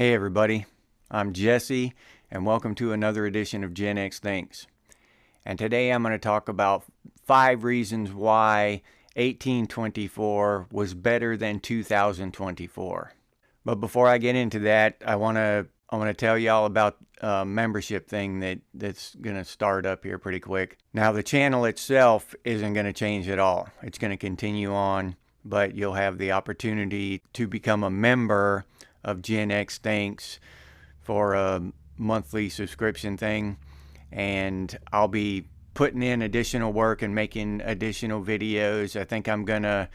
Hey everybody, I'm Jesse and welcome to another edition of Gen X Thinks. And today I'm going to talk about 5 reasons why 1824 was better than 2024. But before I get into that, I want to tell y'all about a membership thing that's going to start up here pretty quick. Now the channel itself isn't going to change at all. It's going to continue on, but you'll have the opportunity to become a member of Gen X Thinks for a monthly subscription thing, and I'll be putting in additional work and making additional videos. I think I'm gonna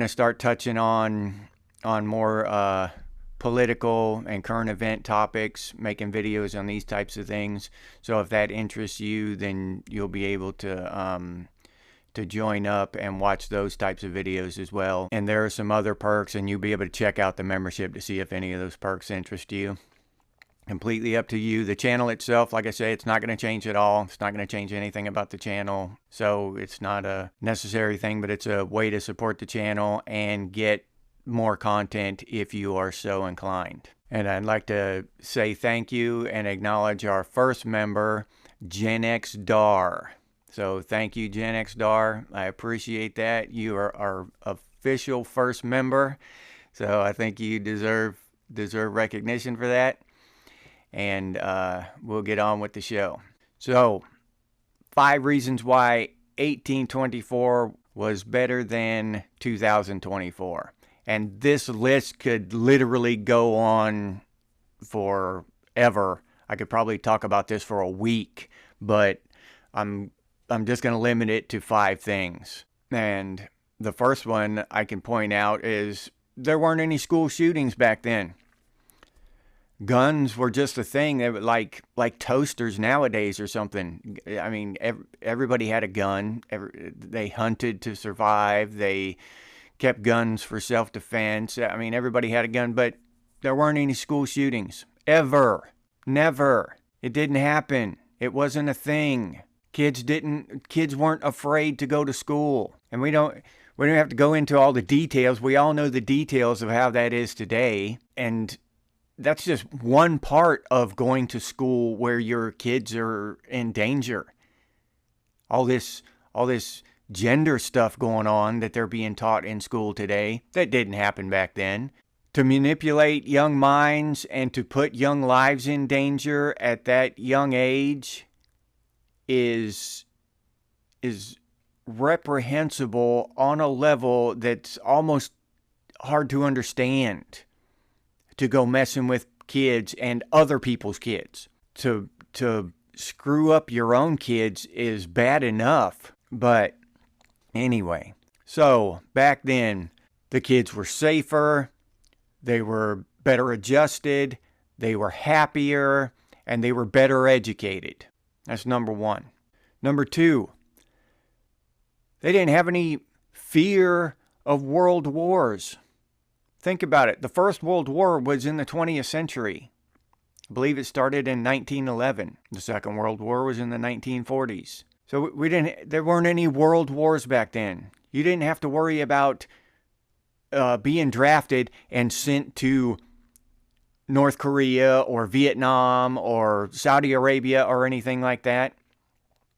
start touching on more political and current event topics, making videos on these types of things. So if that interests you, then you'll be able to join up and watch those types of videos as well. And there are some other perks, and you'll be able to check out the membership to see if any of those perks interest you. Completely up to you. The channel itself, like I say, it's not going to change at all. It's not going to change anything about the channel. So it's not a necessary thing, but it's a way to support the channel and get more content if you are so inclined. And I'd like to say thank you and acknowledge our first member, Gen X Dar. So thank you, Gen X Dar. I appreciate that. You are our official first member. So I think you deserve recognition for that. And we'll get on with the show. So 5 reasons why 1824 was better than 2024. And this list could literally go on forever. I could probably talk about this for a week, but I'm just going to limit it to 5 things. And the first one I can point out is there weren't any school shootings back then. Guns were just a thing. They were like toasters nowadays or something. I mean, everybody had a gun. They hunted to survive. They kept guns for self-defense. I mean, everybody had a gun, but there weren't any school shootings. Ever. Never. It didn't happen. It wasn't a thing. Kids weren't afraid to go to school. And we don't have to go into all the details. We all know the details of how that is today. And that's just one part of going to school where your kids are in danger. All this gender stuff going on that they're being taught in school today, that didn't happen back then. To manipulate young minds and to put young lives in danger at that young age is reprehensible on a level that's almost hard to understand. To go messing with kids and other people's kids. To screw up your own kids is bad enough. But anyway, so back then the kids were safer, they were better adjusted, they were happier, and they were better educated. That's number 1. Number 2, they didn't have any fear of world wars. Think about it. The First World War was in the 20th century. I believe it started in 1911. The Second World War was in the 1940s. So there weren't any world wars back then. You didn't have to worry about being drafted and sent to North Korea or Vietnam or Saudi Arabia or anything like that.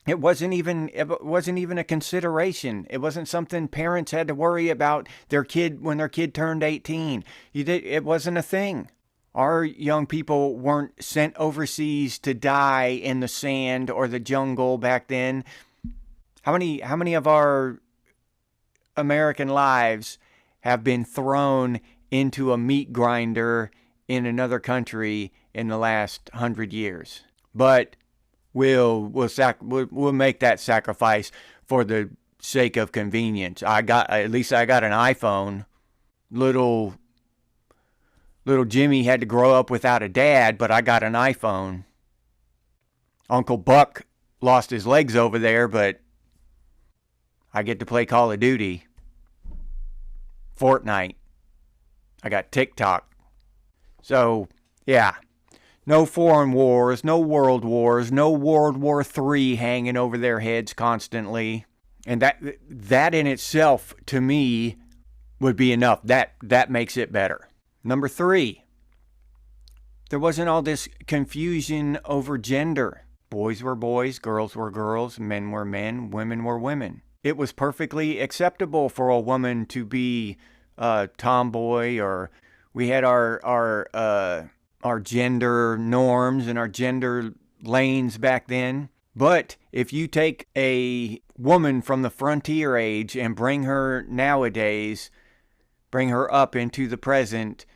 It wasn't even a consideration. It wasn't something parents had to worry about when their kid turned 18. It wasn't a thing. Our young people weren't sent overseas to die in the sand or the jungle back then. How many of our American lives have been thrown into a meat grinder in another country in the last 100 years? But we'll make that sacrifice for the sake of convenience. At least I got an iPhone. Little Jimmy had to grow up without a dad, but I got an iPhone. Uncle Buck lost his legs over there, but I get to play Call of Duty, Fortnite. I got TikTok. So, yeah. No foreign wars, no world wars, no World War III hanging over their heads constantly. And that in itself, to me, would be enough. That makes it better. Number 3, There wasn't all this confusion over gender. Boys were boys, girls were girls, men were men, women were women. It was perfectly acceptable for a woman to be a tomboy, or we had our gender norms and our gender lanes back then. But if you take a woman from the frontier age and bring her nowadays, bring her up into the present,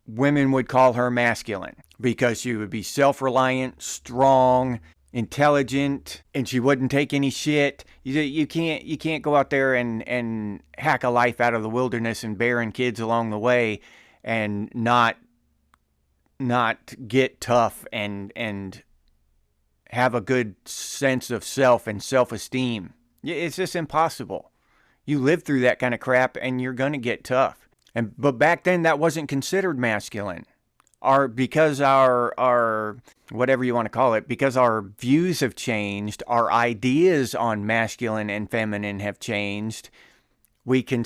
women would call her masculine because she would be self-reliant, strong, intelligent, and she wouldn't take any shit. You can't go out there and hack a life out of the wilderness and bearing kids along the way and not get tough and have a good sense of self and self-esteem. It's just impossible. You live through that kind of crap and you're going to get tough. But back then that wasn't considered masculine. Because our whatever you want to call it, because our views have changed, our ideas on masculine and feminine have changed, we think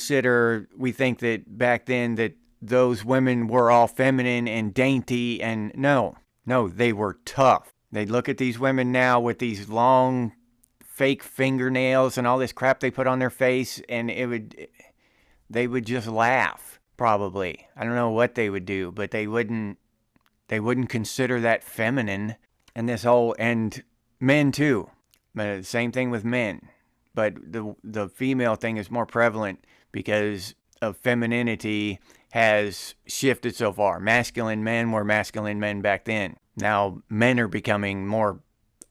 that back then that those women were all feminine and dainty, and no, they were tough. They'd look at these women now with these long fake fingernails and all this crap they put on their face, and they would just laugh, probably. I don't know what they would do, but they wouldn't consider that feminine. And men too. Same thing with men. But the female thing is more prevalent because of femininity has shifted so far. Masculine men were masculine men back then. Now men are becoming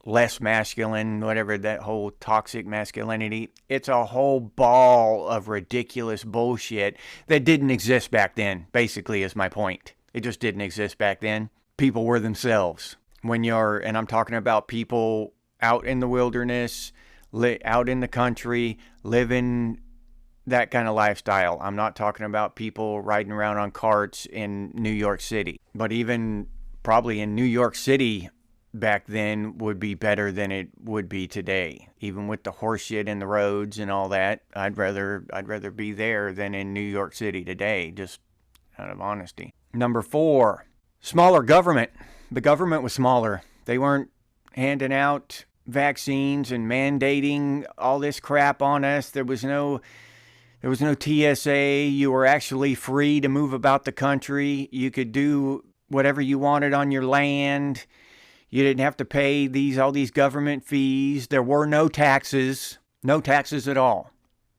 less masculine, whatever, that whole toxic masculinity. It's a whole ball of ridiculous bullshit that didn't exist back then, basically, is my point. It just didn't exist back then. People were themselves. And I'm talking about people out in the wilderness, out in the country, living that kind of lifestyle. I'm not talking about people riding around on carts in New York City. But even probably in New York City back then would be better than it would be today. Even with the horse shit in the roads and all that, I'd rather be there than in New York City today, just out of honesty. Number 4, smaller government. The government was smaller. They weren't handing out vaccines and mandating all this crap on us. There was no TSA. You were actually free to move about the country. You could do whatever you wanted on your land. You didn't have to pay all these government fees. There were no taxes at all.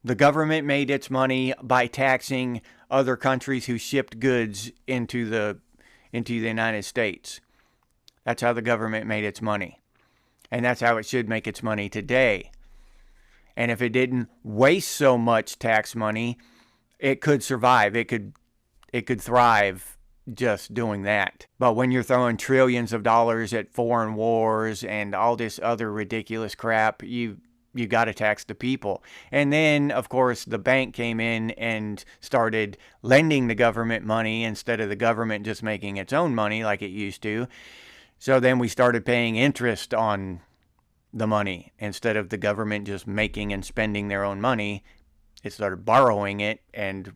The government made its money by taxing other countries who shipped goods into the United States. That's how the government made its money. And that's how it should make its money today. And if it didn't waste so much tax money, it could survive. It could thrive just doing that. But when you're throwing trillions of dollars at foreign wars and all this other ridiculous crap, you got to tax the people. And then, of course, the bank came in and started lending the government money instead of the government just making its own money like it used to. So then we started paying interest on the money. Instead of the government just making and spending their own money, it started borrowing it, and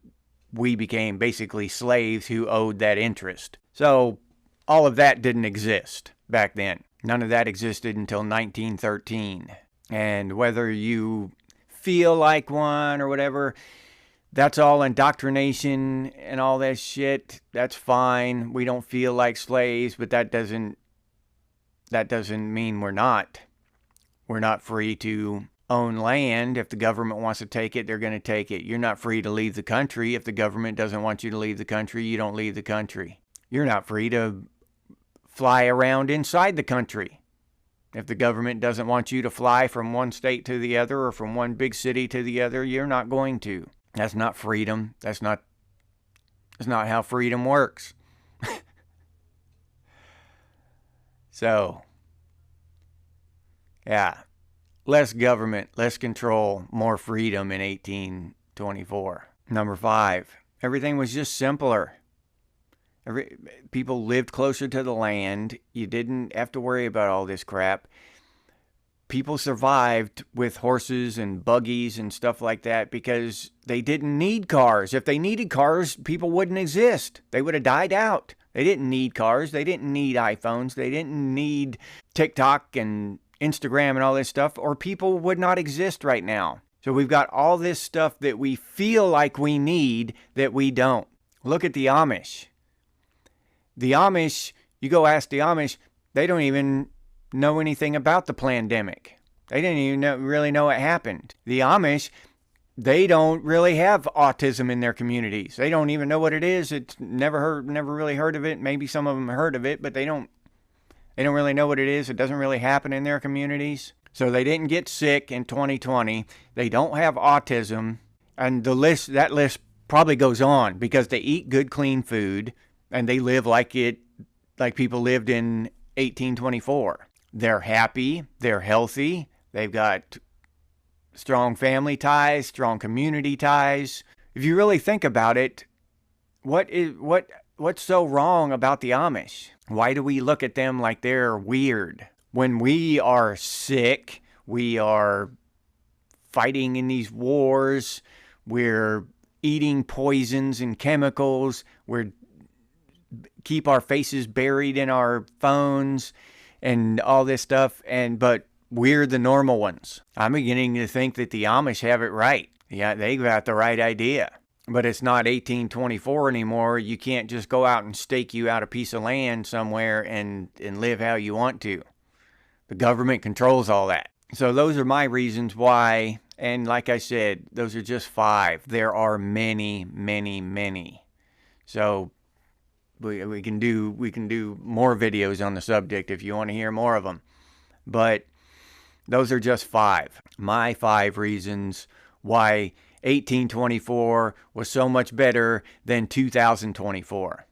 we became basically slaves who owed that interest. So all of that didn't exist back then. None of that existed until 1913. And whether you feel like one or whatever, that's all indoctrination and all that shit. That's fine. We don't feel like slaves, but that doesn't mean we're not. We're not free to own land. If the government wants to take it, they're going to take it. You're not free to leave the country. If the government doesn't want you to leave the country, you don't leave the country. You're not free to fly around inside the country. If the government doesn't want you to fly from one state to the other or from one big city to the other, you're not going to. That's not freedom. That's not how freedom works. So, yeah, less government, less control, more freedom in 1824. Number 5, everything was just simpler. People lived closer to the land. You didn't have to worry about all this crap. People survived with horses and buggies and stuff like that because they didn't need cars. If they needed cars, people wouldn't exist. They would have died out. They didn't need cars. They didn't need iPhones. They didn't need TikTok and Instagram and all this stuff, or people would not exist right now. So we've got all this stuff that we feel like we need that we don't. Look at the Amish. The Amish, you go ask the Amish, they don't even know anything about the pandemic. They didn't even really know it happened. The Amish, they don't really have autism in their communities. They don't even know what it is. It's never really heard of it. Maybe some of them heard of it, but they don't really know what it is. It doesn't really happen in their communities. So they didn't get sick in 2020. They don't have autism. And that list probably goes on because they eat good, clean food and they live like people lived in 1824. They're happy. They're healthy. They've got strong family ties, strong community ties. If you really think about it, what's so wrong about the Amish? Why do we look at them like they're weird? When we are sick, we are fighting in these wars, we're eating poisons and chemicals, we keep our faces buried in our phones and all this stuff, but we're the normal ones. I'm beginning to think that the Amish have it right. Yeah, they got the right idea. But it's not 1824 anymore. You can't just go out and stake you out a piece of land somewhere and live how you want to. The government controls all that. So those are my reasons why. And like I said, those are just 5. There are many, many, many. So we can do more videos on the subject if you want to hear more of them. But those are just 5. My 5 reasons why 1824 was so much better than 2024.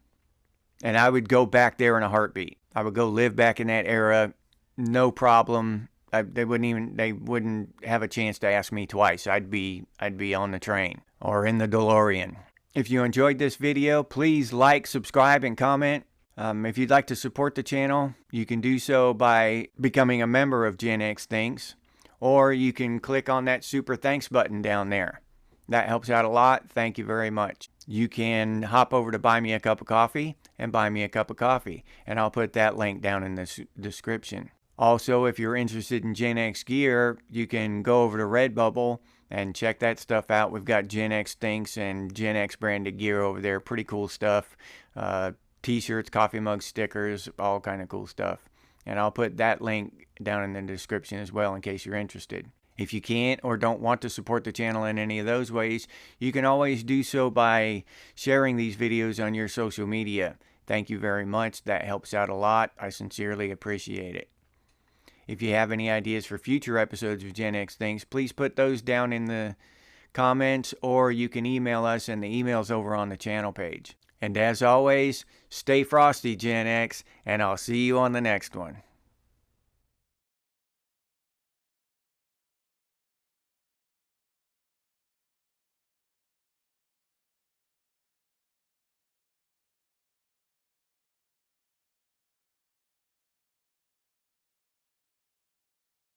And I would go back there in a heartbeat. I would go live back in that era, no problem. They wouldn't have a chance to ask me twice. I'd be on the train or in the DeLorean. If you enjoyed this video, please like, subscribe, and comment. If you'd like to support the channel, you can do so by becoming a member of Gen X Thinks, or you can click on that super thanks button down there. That helps out a lot. Thank you very much. You can hop over to Buy Me a Cup of Coffee and buy me a cup of coffee, and I'll put that link down in the description. Also, if you're interested in Gen X gear, you can go over to Redbubble and check that stuff out. We've got Gen X Thinks and Gen X branded gear over there. Pretty cool stuff. T-shirts, coffee mugs, stickers, all kind of cool stuff. And I'll put that link down in the description as well in case you're interested. If you can't or don't want to support the channel in any of those ways, you can always do so by sharing these videos on your social media. Thank you very much. That helps out a lot. I sincerely appreciate it. If you have any ideas for future episodes of Gen X Things, please put those down in the comments, or you can email us, and the email's over on the channel page. And as always, stay frosty, Gen X, and I'll see you on the next one.